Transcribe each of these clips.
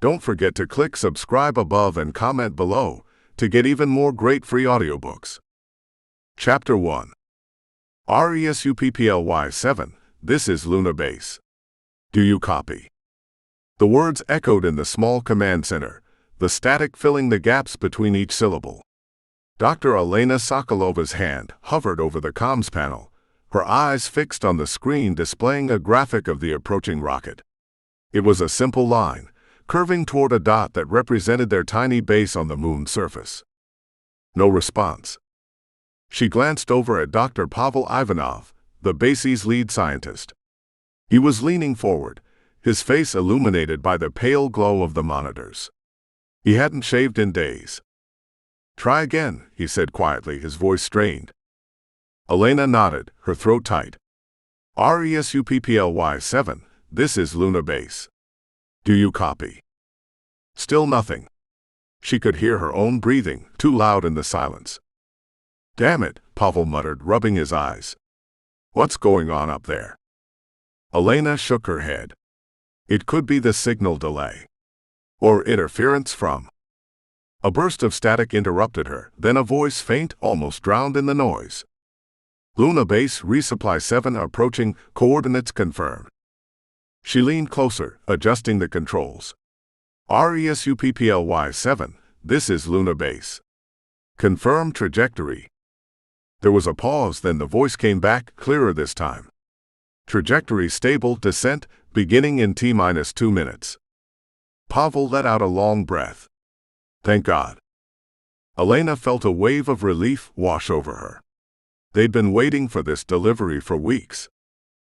Don't forget to click subscribe above and comment below to get even more great free audiobooks. Chapter 1. Resupply 7. This is Lunar Base. Do you copy? The words echoed in the small command center, the static filling the gaps between each syllable. Dr. Elena Sokolova's hand hovered over the comms panel, her eyes fixed on the screen displaying a graphic of the approaching rocket. It was a simple line, curving toward a dot that represented their tiny base on the moon's surface. No response. She glanced over at Dr. Pavel Ivanov, the base's lead scientist. He was leaning forward, his face illuminated by the pale glow of the monitors. He hadn't shaved in days. "Try again," he said quietly, his voice strained. Elena nodded, her throat tight. Resupply 7, this is Lunar Base. Do you copy? Still nothing. She could hear her own breathing, too loud in the silence. "Damn it," Pavel muttered, rubbing his eyes. "What's going on up there?" Elena shook her head. It could be the signal delay. Or interference from. A burst of static interrupted her, then a voice faint, almost drowned in the noise. "Lunar Base, Resupply 7 approaching, coordinates confirmed." She leaned closer, adjusting the controls. Resupply 7, this is Lunar Base. Confirm trajectory. There was a pause, then the voice came back, clearer this time. Trajectory stable, descent, beginning in T-2 minutes. Pavel let out a long breath. Thank God. Elena felt a wave of relief wash over her. They'd been waiting for this delivery for weeks.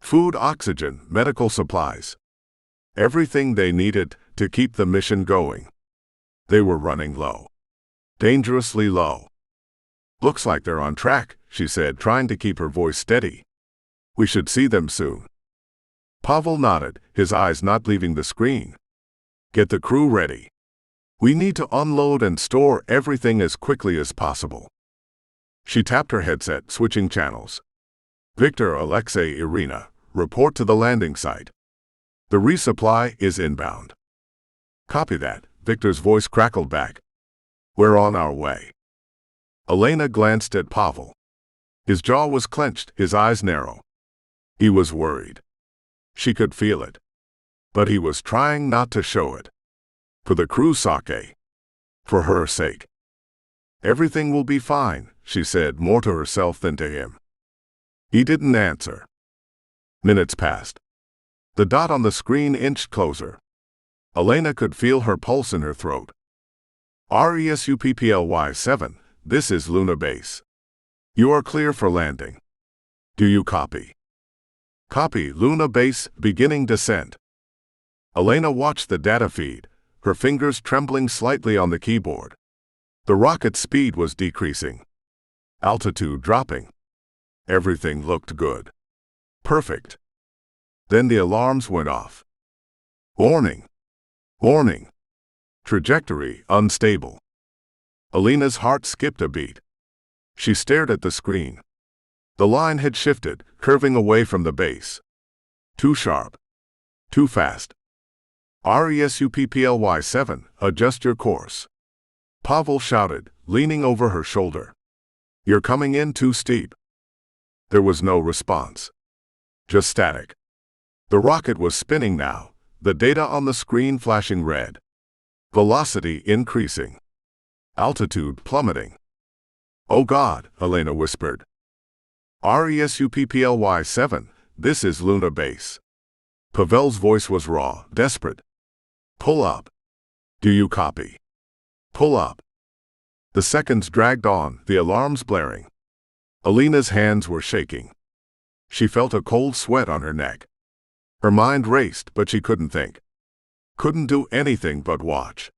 Food, oxygen, medical supplies. Everything they needed to keep the mission going. They were running low. Dangerously low. "Looks like they're on track," she said, trying to keep her voice steady. "We should see them soon." Pavel nodded, his eyes not leaving the screen. "Get the crew ready. We need to unload and store everything as quickly as possible." She tapped her headset, switching channels. "Victor, Alexei, Irina, report to the landing site. The resupply is inbound." "Copy that," Victor's voice crackled back. "We're on our way." Elena glanced at Pavel. His jaw was clenched, his eyes narrow. He was worried. She could feel it. But he was trying not to show it. For the crew's sake. For her sake. "Everything will be fine," she said, more to herself than to him. He didn't answer. Minutes passed. The dot on the screen inched closer. Elena could feel her pulse in her throat. Resupply 7, this is Lunar Base. You are clear for landing. Do you copy? Copy, Lunar Base, beginning descent. Elena watched the data feed, her fingers trembling slightly on the keyboard. The rocket's speed was decreasing. Altitude dropping. Everything looked good. Perfect. Then the alarms went off. Warning. Warning. Trajectory unstable. Elena's heart skipped a beat. She stared at the screen. The line had shifted, curving away from the base. Too sharp. Too fast. Resupply 7, adjust your course. Pavel shouted, leaning over her shoulder. You're coming in too steep. There was no response. Just static. The rocket was spinning now, the data on the screen flashing red. Velocity increasing. Altitude plummeting. "Oh God," Elena whispered. Resupply 7, this is Lunar Base. Pavel's voice was raw, desperate. "Pull up. Do you copy? Pull up." The seconds dragged on, the alarms blaring. Elena's hands were shaking. She felt a cold sweat on her neck. Her mind raced, but she couldn't think. Couldn't do anything but watch.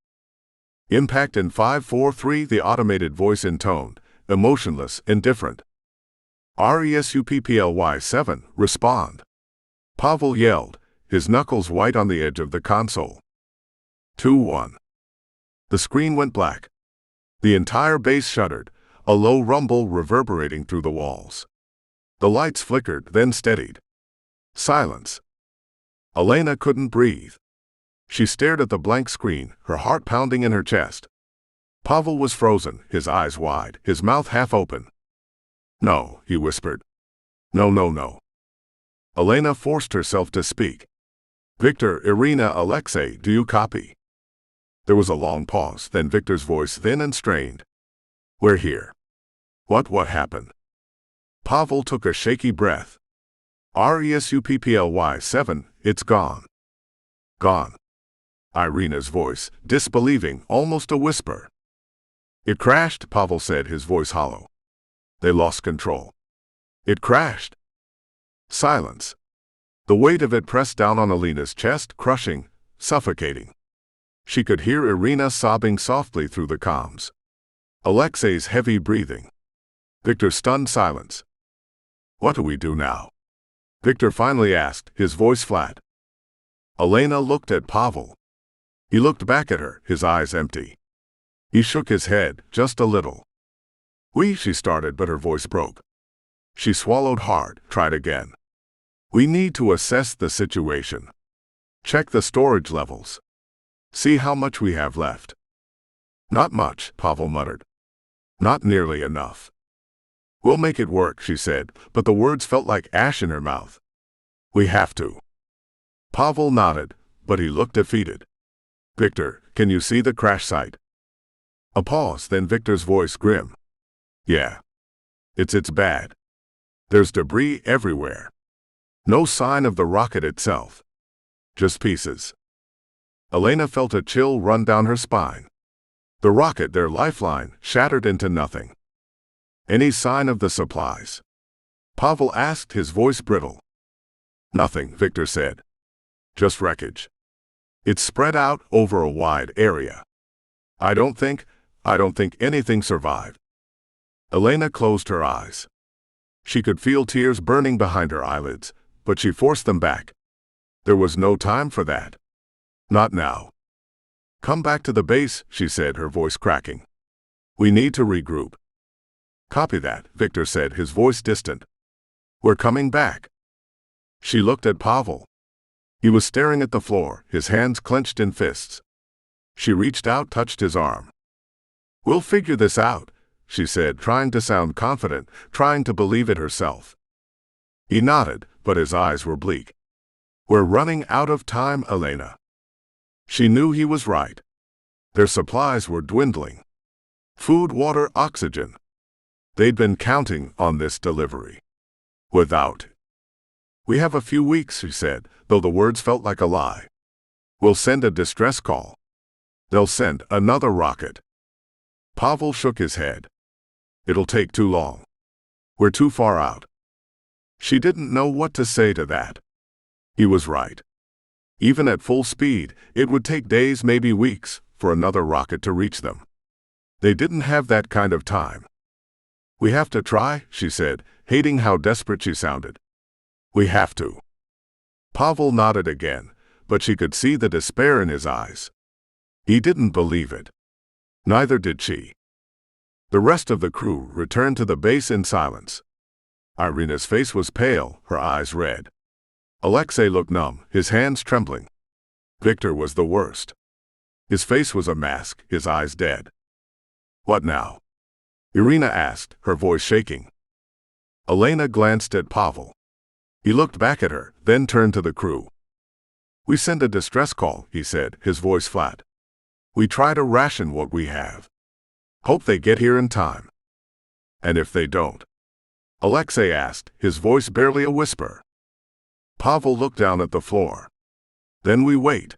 "Impact in 5, 4, 3, the automated voice intoned, emotionless, indifferent. Resupply 7, respond. Pavel yelled, his knuckles white on the edge of the console. 2-1. The screen went black. The entire base shuddered, a low rumble reverberating through the walls. The lights flickered, then steadied. Silence. Elena couldn't breathe. She stared at the blank screen, her heart pounding in her chest. Pavel was frozen, his eyes wide, his mouth half open. "No," he whispered. "No, no, no." Elena forced herself to speak. "Victor, Irina, Alexei, do you copy?" There was a long pause, then Victor's voice, thin and strained. "We're here." What happened?" Pavel took a shaky breath. "Resupply 7, it's gone." "Gone?" Irina's voice, disbelieving, almost a whisper. "It crashed," Pavel said, his voice hollow. "They lost control. It crashed." Silence. The weight of it pressed down on Elena's chest, crushing, suffocating. She could hear Irina sobbing softly through the comms. Alexei's heavy breathing. Victor's stunned silence. "What do we do now?" Victor finally asked, his voice flat. Elena looked at Pavel. He looked back at her, his eyes empty. He shook his head, just a little. She started, but her voice broke. She swallowed hard, tried again. "We need to assess the situation. Check the storage levels. See how much we have left." "Not much," Pavel muttered. "Not nearly enough." "We'll make it work," she said, but the words felt like ash in her mouth. "We have to." Pavel nodded, but he looked defeated. "Victor, can you see the crash site?" A pause, then Victor's voice grim. "Yeah. It's bad. There's debris everywhere. No sign of the rocket itself. Just pieces." Elena felt a chill run down her spine. The rocket, their lifeline, shattered into nothing. "Any sign of the supplies?" Pavel asked, his voice brittle. "Nothing," Victor said. "Just wreckage. It's spread out over a wide area. I don't think anything survived." Elena closed her eyes. She could feel tears burning behind her eyelids, but she forced them back. There was no time for that. Not now. "Come back to the base," she said, her voice cracking. "We need to regroup." "Copy that," Victor said, his voice distant. "We're coming back." She looked at Pavel. He was staring at the floor, his hands clenched in fists. She reached out, touched his arm. "We'll figure this out," she said, trying to sound confident, trying to believe it herself. He nodded, but his eyes were bleak. "We're running out of time, Elena." She knew he was right. Their supplies were dwindling. Food, water, oxygen. They'd been counting on this delivery. Without. "We have a few weeks," she said, though the words felt like a lie. "We'll send a distress call. They'll send another rocket." Pavel shook his head. "It'll take too long. We're too far out." She didn't know what to say to that. He was right. Even at full speed, it would take days, maybe weeks, for another rocket to reach them. They didn't have that kind of time. "We have to try," she said, hating how desperate she sounded. "We have to." Pavel nodded again, but she could see the despair in his eyes. He didn't believe it. Neither did she. The rest of the crew returned to the base in silence. Irina's face was pale, her eyes red. Alexei looked numb, his hands trembling. Victor was the worst. His face was a mask, his eyes dead. "What now?" Irina asked, her voice shaking. Elena glanced at Pavel. He looked back at her, then turned to the crew. "We send a distress call," he said, his voice flat. "We try to ration what we have. Hope they get here in time." "And if they don't?" Alexei asked, his voice barely a whisper. Pavel looked down at the floor. "Then we wait."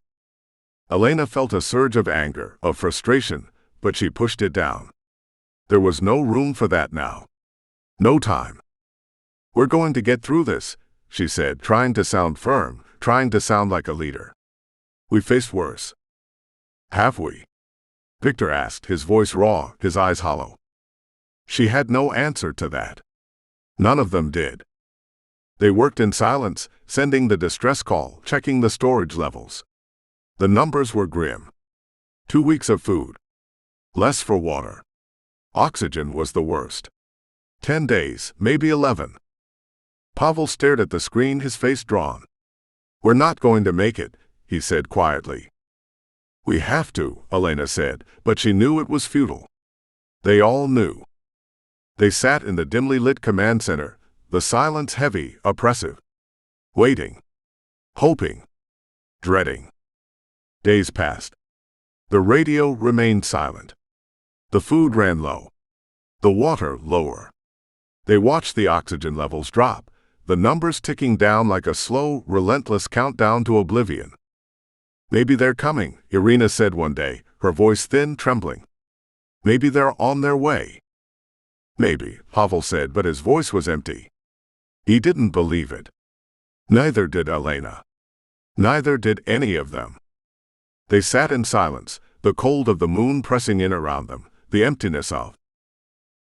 Elena felt a surge of anger, of frustration, but she pushed it down. There was no room for that now. No time. "We're going to get through this," she said, trying to sound firm, trying to sound like a leader. "We faced worse." "Have we?" Victor asked, his voice raw, his eyes hollow. She had no answer to that. None of them did. They worked in silence, sending the distress call, checking the storage levels. The numbers were grim. 2 weeks of food. Less for water. Oxygen was the worst. 10 days, maybe 11. Pavel stared at the screen, his face drawn. "We're not going to make it," he said quietly. We have to, Elena said, but she knew it was futile. They all knew. They sat in the dimly lit command center, the silence heavy, oppressive. Waiting. Hoping. Dreading. Days passed. The radio remained silent. The food ran low. The water lower. They watched the oxygen levels drop, the numbers ticking down like a slow, relentless countdown to oblivion. Maybe they're coming, Irina said one day, her voice thin, trembling. Maybe they're on their way. Maybe, Pavel said, but his voice was empty. He didn't believe it. Neither did Elena. Neither did any of them. They sat in silence, the cold of the moon pressing in around them, the emptiness of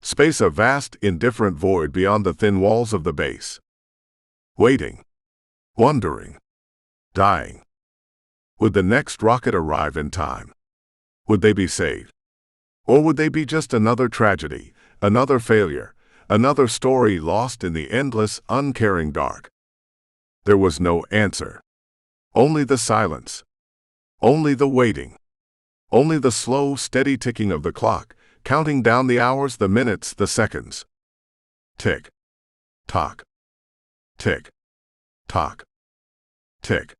space, a vast, indifferent void beyond the thin walls of the base. Waiting. Wondering. Dying. Would the next rocket arrive in time? Would they be saved? Or would they be just another tragedy, another failure, another story lost in the endless, uncaring dark? There was no answer. Only the silence. Only the waiting. Only the slow, steady ticking of the clock, counting down the hours, the minutes, the seconds. Tick. Tock. Tick. Tock. Tick.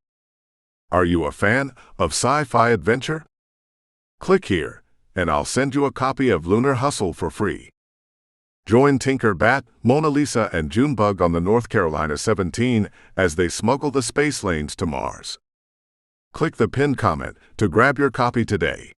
Are you a fan of sci-fi adventure? Click here, and I'll send you a copy of Lunar Hustle for free. Join Tinker Bat, Mona Lisa and Junebug on the North Carolina 17 as they smuggle the space lanes to Mars. Click the pinned comment to grab your copy today.